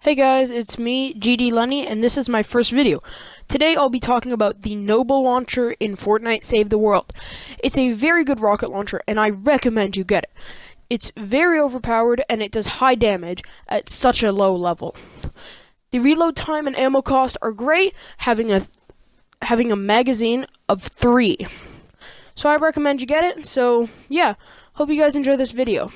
Hey guys, it's me, GD Lenny, and this is my first video. Today I'll be talking about the Noble Launcher in Fortnite Save the World. It's a very good rocket launcher, and I recommend you get it. It's very overpowered, and it does high damage at such a low level. The reload time and ammo cost are great, having a magazine of 3. So I recommend you get it, so yeah, hope you guys enjoy this video.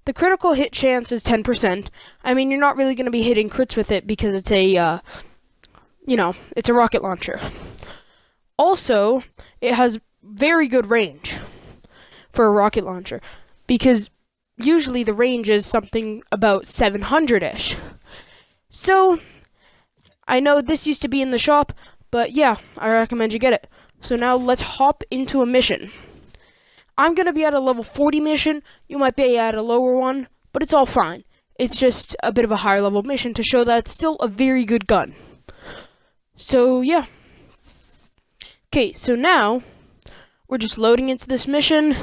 The critical hit chance is 10%. I mean, you're not really going to be hitting crits with it because it's it's a rocket launcher. Also, it has very good range for a rocket launcher because usually the range is something about 700-ish. So, I know this used to be in the shop, but yeah, I recommend you get it. So now let's hop into a mission. I'm going to be at a level 40 mission, you might be at a lower one, but it's all fine. It's just a bit of a higher level mission to show that it's still a very good gun. So, yeah. Okay, so now, we're just loading into this mission.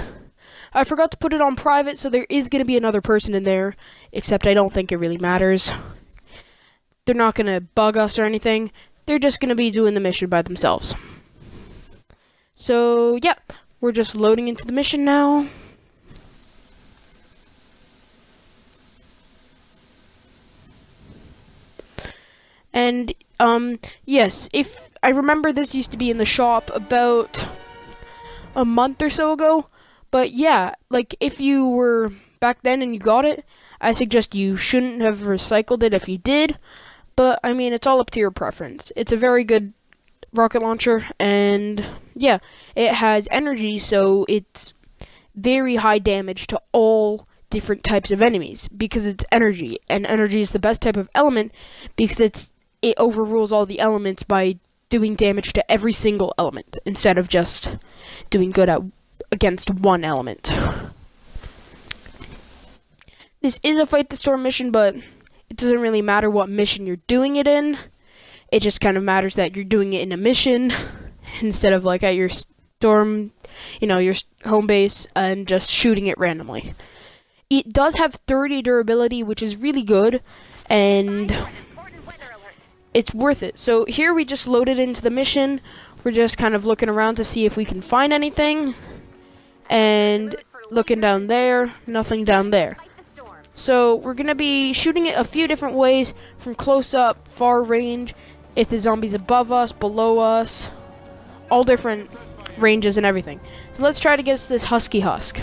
I forgot to put it on private, so there is going to be another person in there, except I don't think it really matters. They're not going to bug us or anything, they're just going to be doing the mission by themselves. So, yeah. We're just loading into the mission now. And, yes, if I remember this used to be in the shop about a month or so ago. But yeah, like, if you were back then and you got it, I suggest you shouldn't have recycled it if you did. But, I mean, it's all up to your preference. It's a very good rocket launcher, and yeah, it has energy, so it's very high damage to all different types of enemies because it's energy, and energy is the best type of element because it overrules all the elements by doing damage to every single element instead of just doing good against one element. This is a fight the storm mission, but it doesn't really matter what mission you're doing it in. It just kind of matters that you're doing it in a mission instead of like at your storm, your home base and just shooting it randomly. It does have 30 durability, which is really good, and it's worth it. So here we just loaded into the mission. We're just kind of looking around to see if we can find anything, and looking down there, nothing down there. So we're going to be shooting it a few different ways, from close up, far range, if the zombie's above us, below us, all different ranges and everything. So let's try to get this Husky Husk.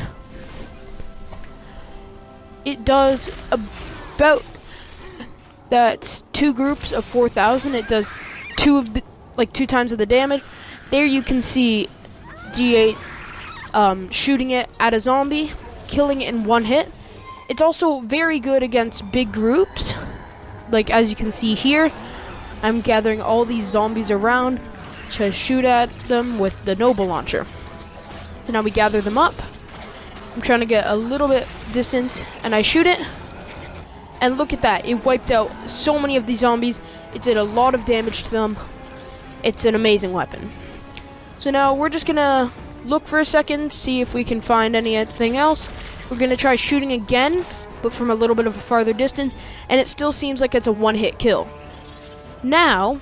It does about, that's 2 groups of 4,000. It does 2 times of the damage. There you can see G8 shooting it at a zombie, killing it in 1 hit. It's also very good against big groups. Like, as you can see here, I'm gathering all these zombies around to shoot at them with the Noble Launcher. So now we gather them up. I'm trying to get a little bit distance, and I shoot it. And look at that. It wiped out so many of these zombies. It did a lot of damage to them. It's an amazing weapon. So now we're just going to look for a second, see if we can find anything else. We're going to try shooting again, but from a little bit of a farther distance, and it still seems like it's a 1-hit kill. Now,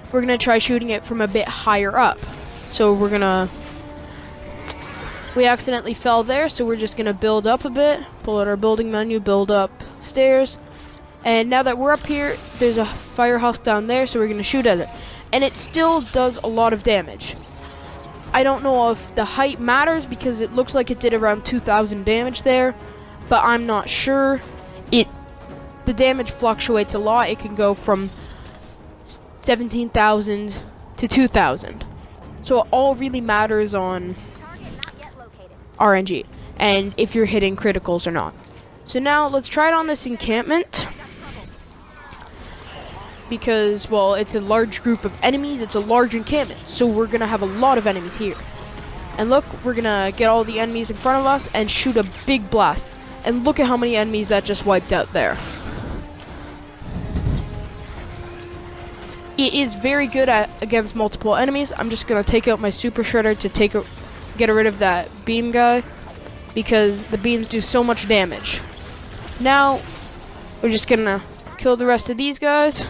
we're going to try shooting it from a bit higher up. So we accidentally fell there, so we're just going to build up a bit, pull out our building menu, build up stairs. And now that we're up here, there's a fire husk down there, so we're going to shoot at it. And it still does a lot of damage. I don't know if the height matters because it looks like it did around 2,000 damage there, but I'm not sure. The damage fluctuates a lot. It can go from 17,000 to 2,000. So it all really matters on RNG and if you're hitting criticals or not. So now let's try it on this encampment. Because, well, it's a large group of enemies, it's a large encampment, so we're going to have a lot of enemies here. And look, we're going to get all the enemies in front of us and shoot a big blast. And look at how many enemies that just wiped out there. It is very good against multiple enemies. I'm just going to take out my super shredder to get rid of that beam guy, because the beams do so much damage. Now, we're just gonna kill the rest of these guys.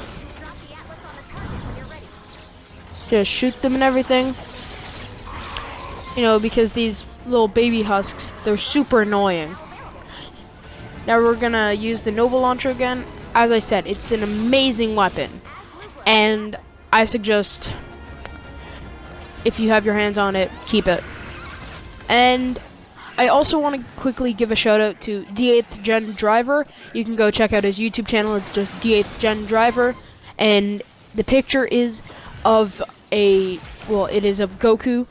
Just shoot them and everything. You know, because these little baby husks, they're super annoying. Now we're gonna use the Nova Launcher again. As I said, it's an amazing weapon. And I suggest, if you have your hands on it, keep it. And I also want to quickly give a shout out to D8th Gen Driver. You can go check out his YouTube channel. It's just D8th Gen Driver. And the picture is of it is of Goku.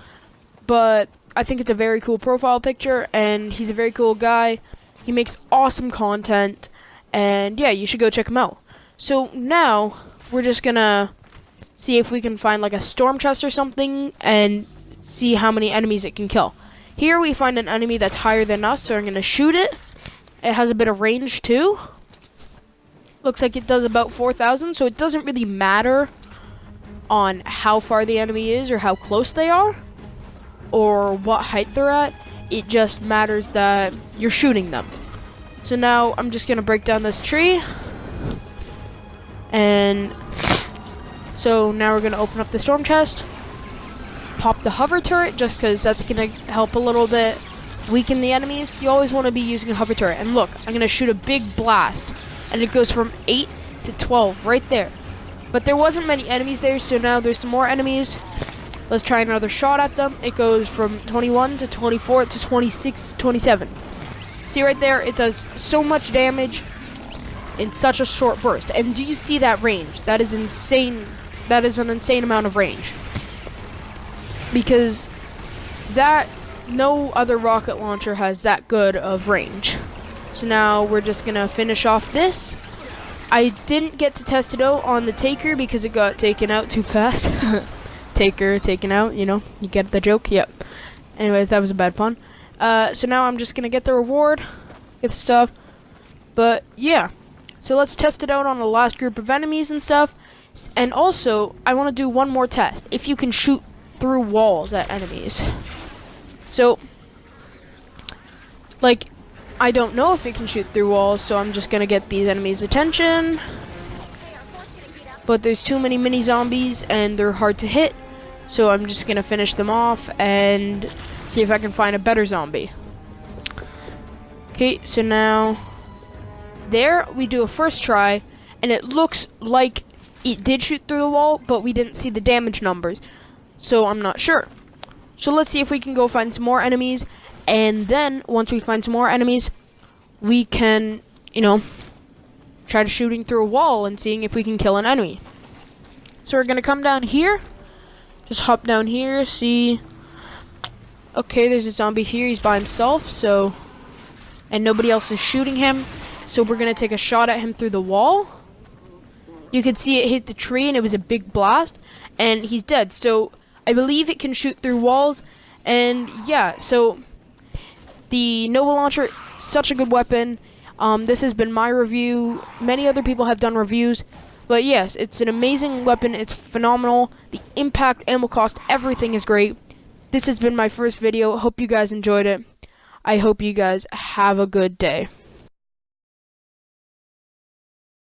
But I think it's a very cool profile picture. And he's a very cool guy. He makes awesome content. And yeah, you should go check him out. So now, we're just gonna see if we can find like a storm chest or something. And see how many enemies it can kill. Here we find an enemy that's higher than us, so I'm going to shoot it. It has a bit of range too. Looks like it does about 4,000, so it doesn't really matter on how far the enemy is or how close they are or what height they're at. It just matters that you're shooting them. So now I'm just going to break down this tree. And so now we're going to open up the storm chest. Pop the hover turret just because that's going to help a little bit weaken the enemies. You always want to be using a hover turret. And look, I'm going to shoot a big blast. And it goes from 8 to 12 right there. But there wasn't many enemies there, so now there's some more enemies. Let's try another shot at them. It goes from 21 to 24 to 26, 27. See right there, it does so much damage in such a short burst. And do you see that range? That is insane. That is an insane amount of range. Because no other rocket launcher has that good of range. So now we're just gonna finish off this. I didn't get to test it out on the Taker because it got taken out too fast. Taker taken out, you know, you get the joke. Yep. Anyways, that was a bad pun. So now I'm just gonna get the reward, get the stuff. But yeah, so let's test it out on the last group of enemies and stuff. And also, I want to do one more test. If you can shoot through walls at enemies. So, like, I don't know if it can shoot through walls, so I'm just gonna get these enemies' attention. But there's too many mini zombies and they're hard to hit, so I'm just gonna finish them off and see if I can find a better zombie. Okay, so now there we do a first try, and it looks like it did shoot through the wall, but we didn't see the damage numbers. So I'm not sure. So let's see if we can go find some more enemies. And then, once we find some more enemies, we can, you know, try to shooting through a wall and seeing if we can kill an enemy. So we're going to come down here. Just hop down here, see. Okay, there's a zombie here. He's by himself, so. And nobody else is shooting him. So we're going to take a shot at him through the wall. You could see it hit the tree and it was a big blast. And he's dead. So I believe it can shoot through walls. And yeah, so the Nova Launcher, such a good weapon. This has been my review. Many other people have done reviews. But yes, it's an amazing weapon. It's phenomenal. The impact, ammo cost, everything is great. This has been my first video. Hope you guys enjoyed it. I hope you guys have a good day.